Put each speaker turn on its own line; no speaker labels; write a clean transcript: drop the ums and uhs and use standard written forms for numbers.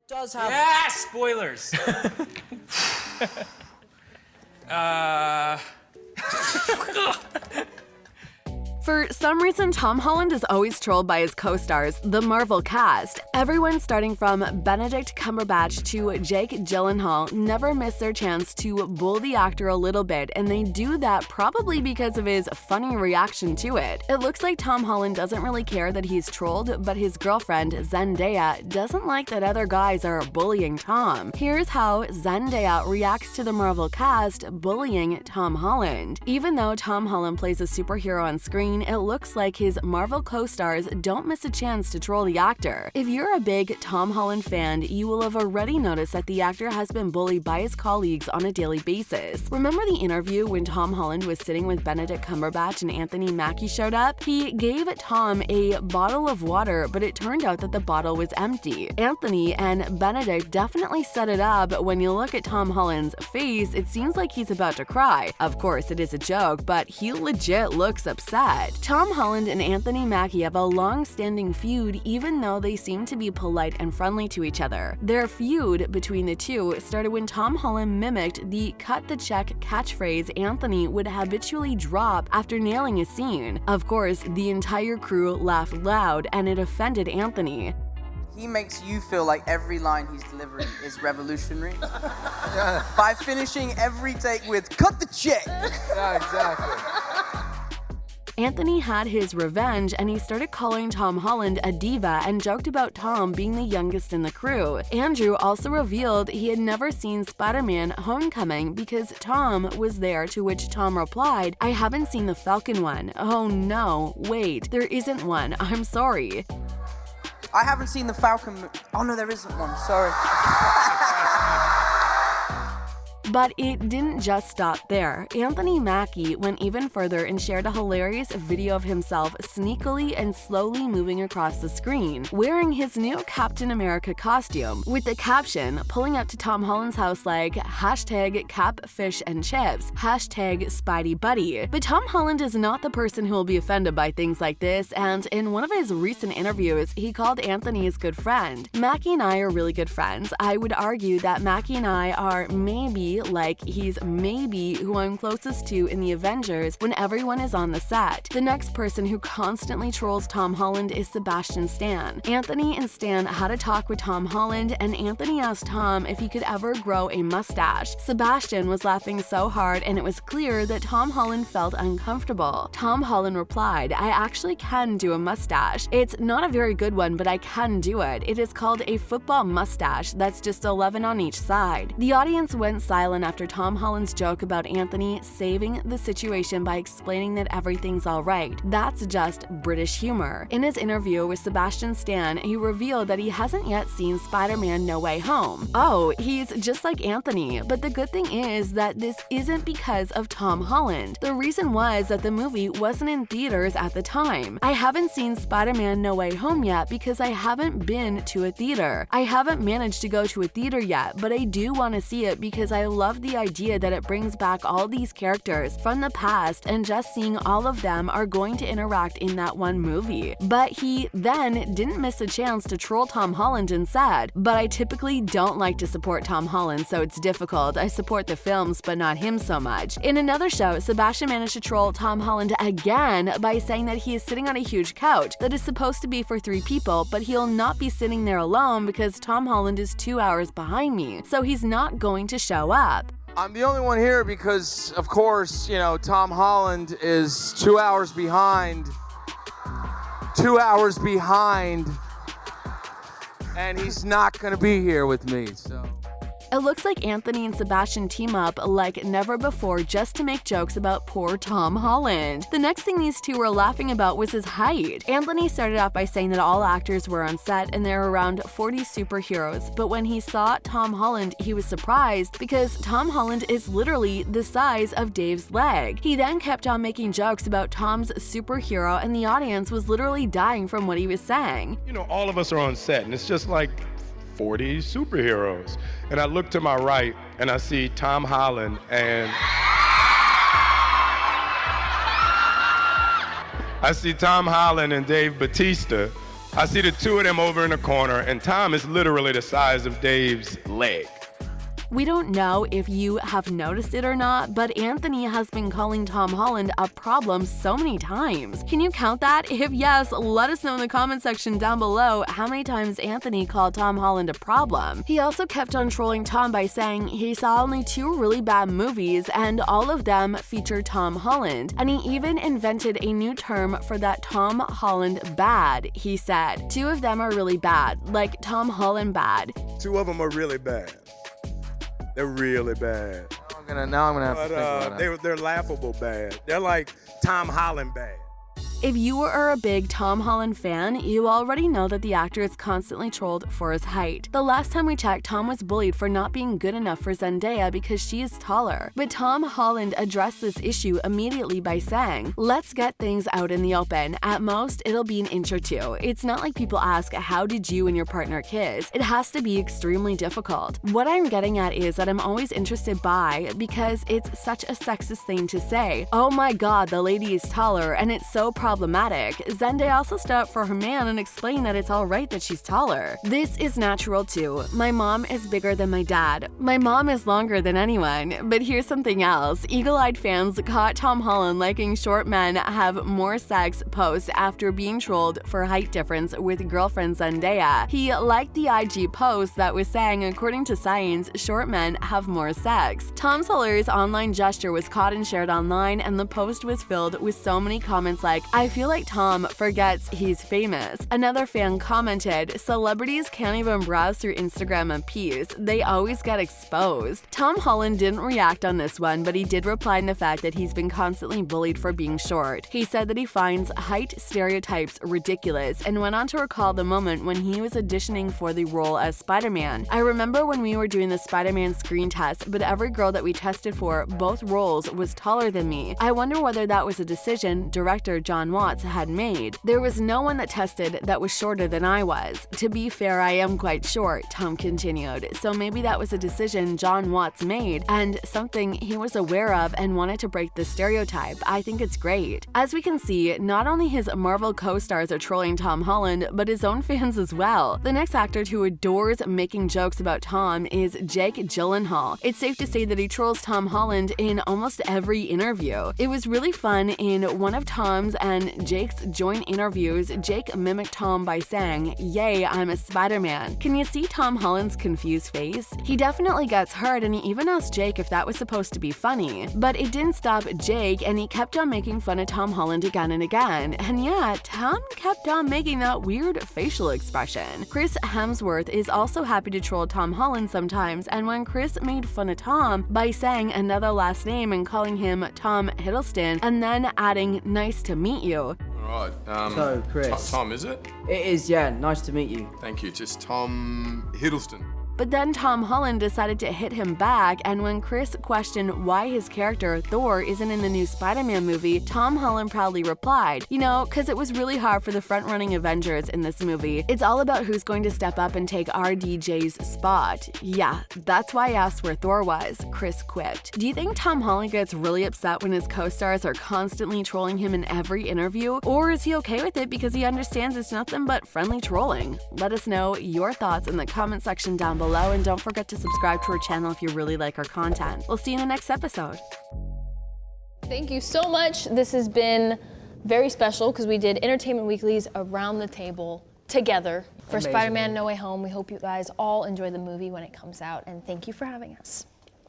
Does have...
Yeah, spoilers.
For some reason, Tom Holland is always trolled by his co-stars, the Marvel cast. Everyone starting from Benedict Cumberbatch to Jake Gyllenhaal never miss their chance to bull the actor a little bit, and they do that probably because of his funny reaction to it. It looks like Tom Holland doesn't really care that he's trolled, but his girlfriend, Zendaya, doesn't like that other guys are bullying Tom. Here's how Zendaya reacts to the Marvel cast bullying Tom Holland. Even though Tom Holland plays a superhero on screen, it looks like his Marvel co-stars don't miss a chance to troll the actor. If you're a big Tom Holland fan, you will have already noticed that the actor has been bullied by his colleagues on a daily basis. Remember the interview when Tom Holland was sitting with Benedict Cumberbatch and Anthony Mackie showed up? He gave Tom a bottle of water, but it turned out that the bottle was empty. Anthony and Benedict definitely set it up, but when you look at Tom Holland's face, it seems like he's about to cry. Of course, it is a joke, but he legit looks upset. Tom Holland and Anthony Mackie have a long-standing feud, even though they seem to be polite and friendly to each other. Their feud between the two started when Tom Holland mimicked the "cut the check" catchphrase Anthony would habitually drop after nailing a scene. Of course, the entire crew laughed loud, and it offended Anthony.
He makes you feel like every line he's delivering is revolutionary by finishing every take with "cut the check."
Yeah, exactly.
Anthony had his revenge, and he started calling Tom Holland a diva and joked about Tom being the youngest in the crew. Andrew also revealed he had never seen Spider-Man: Homecoming because Tom was there, to which Tom replied, "I haven't seen the Falcon one." Oh no, wait, there isn't one. I'm sorry.
I haven't seen the Falcon. Oh no, there isn't one. Sorry.
But it didn't just stop there. Anthony Mackie went even further and shared a hilarious video of himself sneakily and slowly moving across the screen, wearing his new Captain America costume, with the caption pulling up to Tom Holland's house like #Cap Fish and Chips, #Spidey Buddy. But Tom Holland is not the person who will be offended by things like this, and in one of his recent interviews, he called Anthony his good friend. Mackie and I are really good friends. I would argue that Mackie and I are maybe like he's maybe who I'm closest to in the Avengers when everyone is on the set. The next person who constantly trolls Tom Holland is Sebastian Stan. Anthony and Stan had a talk with Tom Holland, and Anthony asked Tom if he could ever grow a mustache. Sebastian was laughing so hard, and it was clear that Tom Holland felt uncomfortable. Tom Holland replied, "I actually can do a mustache. It's not a very good one, but I can do it. It is called a football mustache that's just 11 on each side." The audience went silent after Tom Holland's joke about Anthony saving the situation by explaining that everything's alright. That's just British humor. In his interview with Sebastian Stan, he revealed that he hasn't yet seen Spider-Man: No Way Home. Oh, he's just like Anthony. But the good thing is that this isn't because of Tom Holland. The reason was that the movie wasn't in theaters at the time. I haven't seen Spider-Man: No Way Home yet because I haven't been to a theater. I haven't managed to go to a theater yet, but I do want to see it because I love the idea that it brings back all these characters from the past, and just seeing all of them are going to interact in that one movie. But he then didn't miss a chance to troll Tom Holland and said, "But I typically don't like to support Tom Holland, so it's difficult. I support the films, but not him so much." In another show, Sebastian managed to troll Tom Holland again by saying that he is sitting on a huge couch that is supposed to be for 3 people, but he'll not be sitting there alone because Tom Holland is 2 hours behind me, so he's not going to show up.
I'm the only one here because, of course, you know, Tom Holland is 2 hours behind. 2 hours behind. And he's not going to be here with me, so...
It looks like Anthony and Sebastian team up like never before just to make jokes about poor Tom Holland. The next thing these two were laughing about was his height. Anthony started off by saying that all actors were on set and there were around 40 superheroes, but when he saw Tom Holland, he was surprised because Tom Holland is literally the size of Dave's leg. He then kept on making jokes about Tom's superhero, and the audience was literally dying from what he was saying.
You know, all of us are on set, and it's just like 40 superheroes. And I look to my right and I see Tom Holland and I see Tom Holland and Dave Bautista I see the two of them over in the corner, and Tom is literally the size of Dave's leg.
We don't know if you have noticed it or not, but Anthony has been calling Tom Holland a problem so many times. Can you count that? If yes, let us know in the comment section down below how many times Anthony called Tom Holland a problem. He also kept on trolling Tom by saying he saw only 2 really bad movies and all of them feature Tom Holland. And he even invented a new term for that Tom Holland bad. He said, 2 of them are really bad, like Tom Holland bad.
2 of them are really bad. They're really bad.
Now I'm gonna have to think about it.
They're laughable bad. They're like Tom Holland bad.
If you are a big Tom Holland fan, you already know that the actor is constantly trolled for his height. The last time we checked, Tom was bullied for not being good enough for Zendaya because she is taller. But Tom Holland addressed this issue immediately by saying, "Let's get things out in the open. At most, it'll be an inch or 2. It's not like people ask, how did you and your partner kiss? It has to be extremely difficult." What I'm getting at is that I'm always interested by, because it's such a sexist thing to say, "Oh my god, the lady is taller and it's so problematic." Zendaya also stood up for her man and explained that it's alright that she's taller. "This is natural too. My mom is bigger than my dad. My mom is longer than anyone." But here's something else. Eagle-eyed fans caught Tom Holland liking short men have more sex post after being trolled for height difference with girlfriend Zendaya. He liked the IG post that was saying, according to science, short men have more sex. Tom's hilarious online gesture was caught and shared online, and the post was filled with so many comments like, "I feel like Tom forgets he's famous." Another fan commented, "Celebrities can't even browse through Instagram in peace. They always get exposed." Tom Holland didn't react on this one, but he did reply in the fact that he's been constantly bullied for being short. He said that he finds height stereotypes ridiculous and went on to recall the moment when he was auditioning for the role as Spider-Man. "I remember when we were doing the Spider-Man screen test, but every girl that we tested for both roles was taller than me. I wonder whether that was a decision director John Watts had made. There was no one that tested that was shorter than I was. To be fair, I am quite short," Tom continued. "So maybe that was a decision John Watts made and something he was aware of and wanted to break the stereotype. I think it's great." As we can see, not only his Marvel co-stars are trolling Tom Holland, but his own fans as well. The next actor who adores making jokes about Tom is Jake Gyllenhaal. It's safe to say that he trolls Tom Holland in almost every interview. It was really fun in one of Tom's and Jake's joint interviews. Jake mimicked Tom by saying, "Yay, I'm a Spider-Man." Can you see Tom Holland's confused face? He definitely gets hurt, and he even asked Jake if that was supposed to be funny. But it didn't stop Jake, and he kept on making fun of Tom Holland again and again. And yeah, Tom kept on making that weird facial expression. Chris Hemsworth is also happy to troll Tom Holland sometimes, and when Chris made fun of Tom by saying another last name and calling him Tom Hiddleston, and then adding "nice to meet you."
Alright,
So, Chris.
Tom, is it?
It is, yeah. Nice to meet you.
Thank you. Just Tom Hiddleston.
But then Tom Holland decided to hit him back, and when Chris questioned why his character, Thor, isn't in the new Spider-Man movie, Tom Holland proudly replied, "You know, cause it was really hard for the front-running Avengers in this movie. It's all about who's going to step up and take RDJ's spot. Yeah, that's why I asked where Thor was," Chris quipped. Do you think Tom Holland gets really upset when his co-stars are constantly trolling him in every interview? Or is he okay with it because he understands it's nothing but friendly trolling? Let us know your thoughts in the comment section down below, and don't forget to subscribe to our channel if you really like our content. We'll see you in the next episode.
Thank you so much. This has been very special because we did Entertainment Weekly's Around the Table together for
Amazing.
Spider-Man No Way Home. We hope you guys all enjoy the movie when it comes out, and thank you for having us.